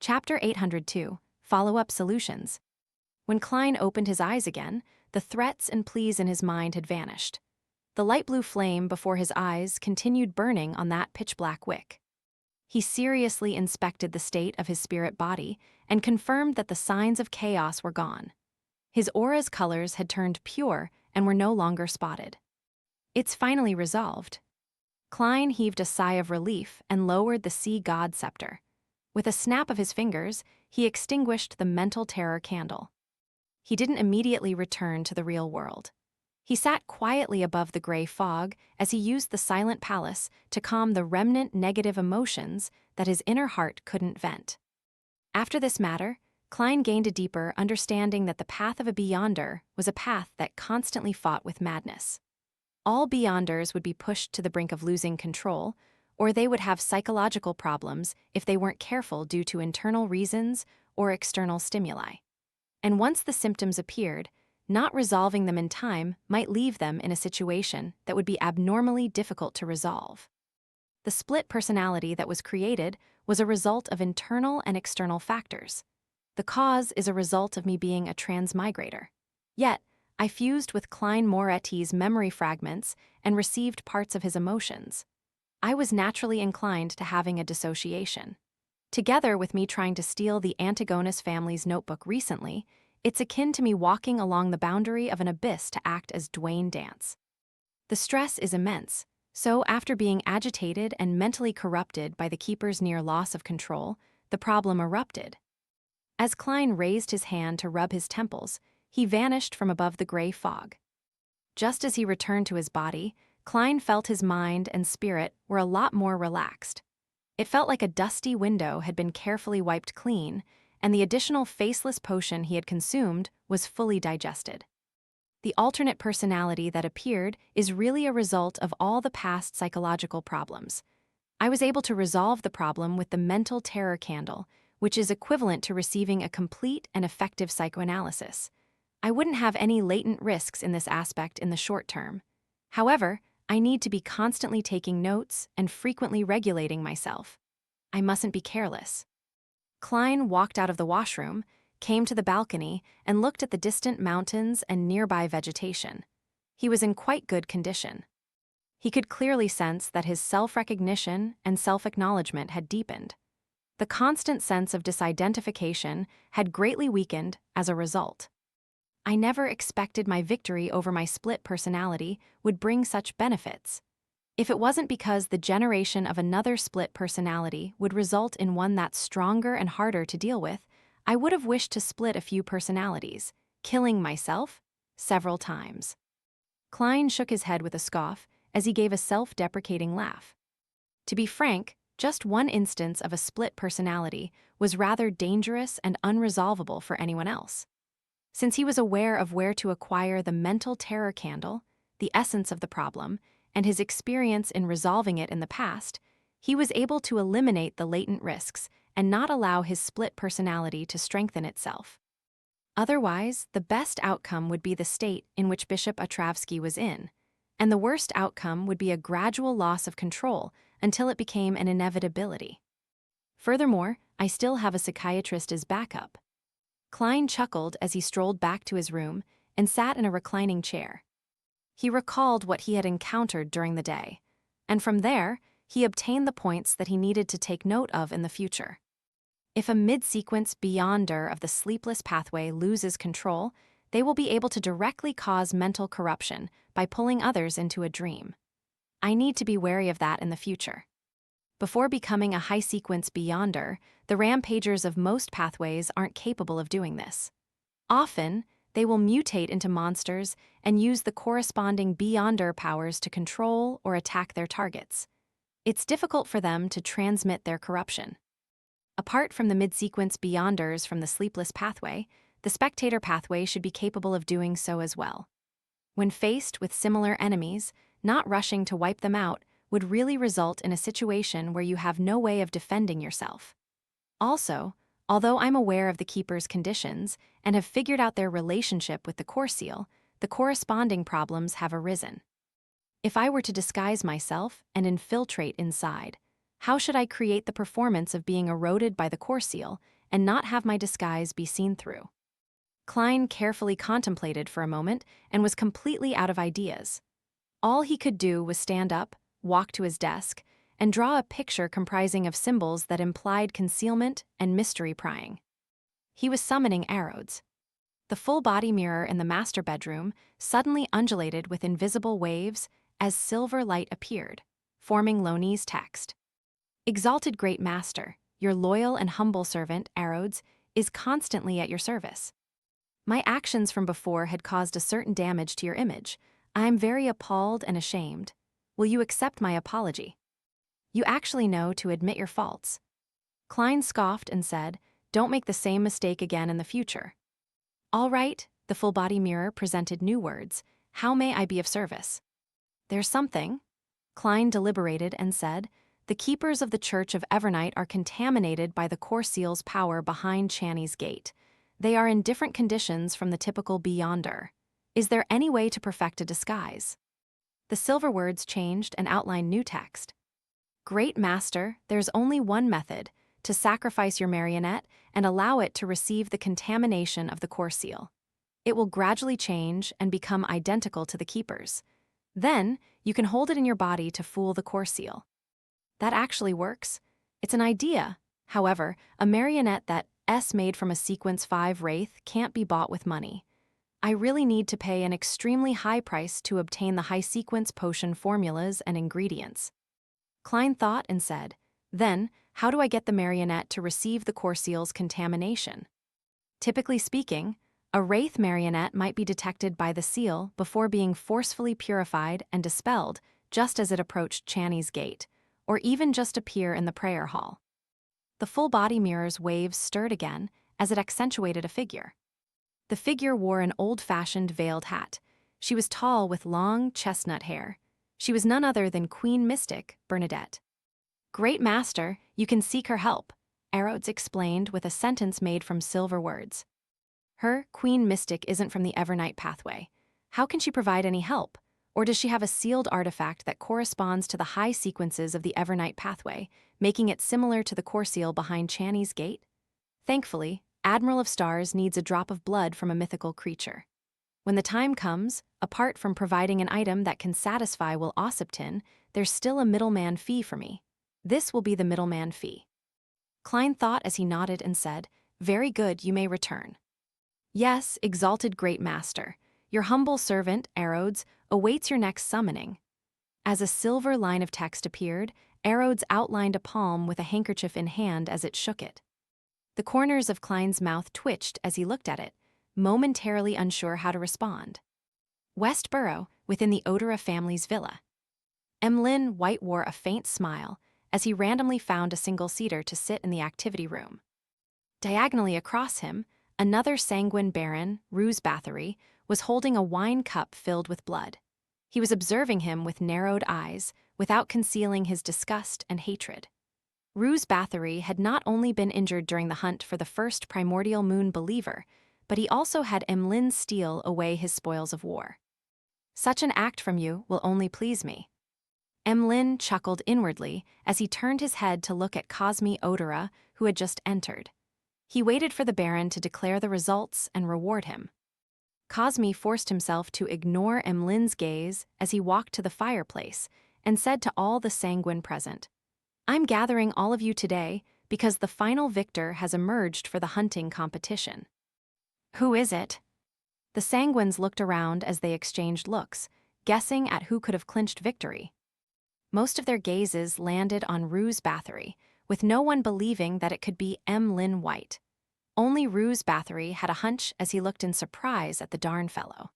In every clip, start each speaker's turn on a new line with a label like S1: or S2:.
S1: Chapter 802, Follow-Up Solutions. When Klein opened his eyes again, the threats and pleas in his mind had vanished. The light blue flame before his eyes continued burning on that pitch-black wick. He seriously inspected the state of his spirit body and confirmed that the signs of chaos were gone. His aura's colors had turned pure and were no longer spotted. It's finally resolved. Klein heaved a sigh of relief and lowered the sea god scepter. With a snap of his fingers, he extinguished the mental terror candle. He didn't immediately return to the real world. He sat quietly above the gray fog as he used the silent palace to calm the remnant negative emotions that his inner heart couldn't vent. After this matter, Klein gained a deeper understanding that the path of a Beyonder was a path that constantly fought with madness. All Beyonders would be pushed to the brink of losing control, or they would have psychological problems if they weren't careful due to internal reasons or external stimuli. And once the symptoms appeared, not resolving them in time might leave them in a situation that would be abnormally difficult to resolve. The split personality that was created was a result of internal and external factors. The cause is a result of me being a transmigrator. Yet, I fused with Klein Moretti's memory fragments and received parts of his emotions. I was naturally inclined to having a dissociation. Together with me trying to steal the Antigonus family's notebook recently, it's akin to me walking along the boundary of an abyss to act as Dwayne Dance. The stress is immense, so after being agitated and mentally corrupted by the keeper's near loss of control, the problem erupted. As Klein raised his hand to rub his temples, he vanished from above the gray fog. Just as he returned to his body, Klein felt his mind and spirit were a lot more relaxed. It felt like a dusty window had been carefully wiped clean, and the additional faceless potion he had consumed was fully digested. The alternate personality that appeared is really a result of all the past psychological problems. I was able to resolve the problem with the mental terror candle, which is equivalent to receiving a complete and effective psychoanalysis. I wouldn't have any latent risks in this aspect in the short term. However, I need to be constantly taking notes and frequently regulating myself. I mustn't be careless. Klein walked out of the washroom, came to the balcony, and looked at the distant mountains and nearby vegetation. He was in quite good condition. He could clearly sense that his self-recognition and self-acknowledgement had deepened. The constant sense of disidentification had greatly weakened as a result. I never expected my victory over my split personality would bring such benefits. If it wasn't because the generation of another split personality would result in one that's stronger and harder to deal with, I would have wished to split a few personalities, killing myself several times. Klein shook his head with a scoff as he gave a self-deprecating laugh. To be frank, just one instance of a split personality was rather dangerous and unresolvable for anyone else. Since he was aware of where to acquire the mental terror candle, the essence of the problem, and his experience in resolving it in the past, he was able to eliminate the latent risks and not allow his split personality to strengthen itself. Otherwise, the best outcome would be the state in which Bishop Otravsky was in, and the worst outcome would be a gradual loss of control until it became an inevitability. Furthermore, I still have a psychiatrist as backup. Klein chuckled as he strolled back to his room and sat in a reclining chair. He recalled what he had encountered during the day, and from there, he obtained the points that he needed to take note of in the future. If a mid-sequence Beyonder of the sleepless pathway loses control, they will be able to directly cause mental corruption by pulling others into a dream. I need to be wary of that in the future. Before becoming a high-sequence Beyonder, the rampagers of most pathways aren't capable of doing this. Often, they will mutate into monsters and use the corresponding Beyonder powers to control or attack their targets. It's difficult for them to transmit their corruption. Apart from the mid-sequence Beyonders from the sleepless pathway, the spectator pathway should be capable of doing so as well. When faced with similar enemies, not rushing to wipe them out would really result in a situation where you have no way of defending yourself. Also, although I'm aware of the Keeper's conditions and have figured out their relationship with the Core Seal, the corresponding problems have arisen. If I were to disguise myself and infiltrate inside, How should I create the performance of being eroded by the core seal and not have my disguise be seen through? Klein carefully contemplated for a moment and was completely out of ideas. All he could do was stand up, walk to his desk, and draw a picture comprising of symbols that implied concealment and mystery prying. He was summoning Arodes. The full-body mirror in the master bedroom suddenly undulated with invisible waves as silver light appeared, forming Loney's text. Exalted Great Master, your loyal and humble servant, Arodes, is constantly at your service. My actions from before had caused a certain damage to your image. I am very appalled and ashamed. Will you accept my apology? You actually know to admit your faults. Klein scoffed and said, don't make the same mistake again in the future. All right, the full-body mirror presented new words. How may I be of service? There's something. Klein deliberated and said, the keepers of the Church of Evernight are contaminated by the core seal's power behind Channy's gate. They are in different conditions from the typical Beyonder. Is there any way to perfect a disguise? The silver words changed and outlined new text. Great Master, there's only one method, to sacrifice your marionette and allow it to receive the contamination of the core seal. It will gradually change and become identical to the keepers. Then, you can hold it in your body to fool the core seal. That actually works. It's an idea. However, a marionette that's made from a Sequence 5 Wraith can't be bought with money. I really need to pay an extremely high price to obtain the high-sequence potion formulas and ingredients. Klein thought and said, then, how do I get the marionette to receive the core seal's contamination? Typically speaking, a Wraith marionette might be detected by the seal before being forcefully purified and dispelled just as it approached Channy's gate, or even just appear in the prayer hall. The full-body mirror's waves stirred again as it accentuated a figure. The figure wore an old-fashioned veiled hat. She was tall with long chestnut hair. She was none other than Queen Mystic Bernadette. Great Master, you can seek her help, Arodes explained with a sentence made from silver words. Her, Queen Mystic, isn't from the Evernight pathway. How can she provide any help? Or does she have a sealed artifact that corresponds to the high sequences of the Evernight pathway, making it similar to the core seal behind Channy's gate? Thankfully, Admiral of Stars needs a drop of blood from a mythical creature. When the time comes, apart from providing an item that can satisfy Will Ossipton, there's still a middleman fee for me. This will be the middleman fee. Klein thought as he nodded and said, very good, you may return. Yes, exalted Great Master, your humble servant, Arodes, awaits your next summoning. As a silver line of text appeared, Arodes outlined a palm with a handkerchief in hand as it shook it. The corners of Klein's mouth twitched as he looked at it, momentarily unsure how to respond. Westborough, within the Odora family's villa. Emlin White wore a faint smile as he randomly found a single-seater to sit in the activity room. Diagonally across him, another sanguine baron, Ruse Bathory, was holding a wine cup filled with blood. He was observing him with narrowed eyes, without concealing his disgust and hatred. Ruse Bathory had not only been injured during the hunt for the first primordial moon believer, but he also had Emlin steal away his spoils of war. Such an act from you will only please me. Emlin chuckled inwardly as he turned his head to look at Cosme Odora, who had just entered. He waited for the Baron to declare the results and reward him. Cosme forced himself to ignore Emlin's gaze as he walked to the fireplace and said to all the sanguine present, I'm gathering all of you today because the final victor has emerged for the hunting competition. Who is it? The sanguines looked around as they exchanged looks, guessing at who could have clinched victory. Most of their gazes landed on Ruse Bathory, with no one believing that it could be Emlin White. Only Ruse Bathory had a hunch as he looked in surprise at the darn fellow.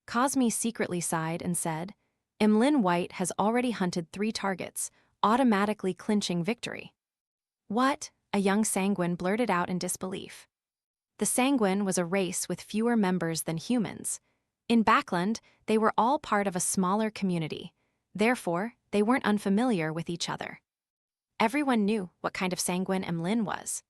S1: Cosme secretly sighed and said, Emlin White has already hunted 3 targets, automatically clinching victory. What? A young sanguine blurted out in disbelief. The sanguine was a race with fewer members than humans. In Backland, they were all part of a smaller community. Therefore, they weren't unfamiliar with each other. Everyone knew what kind of sanguine Emlin was.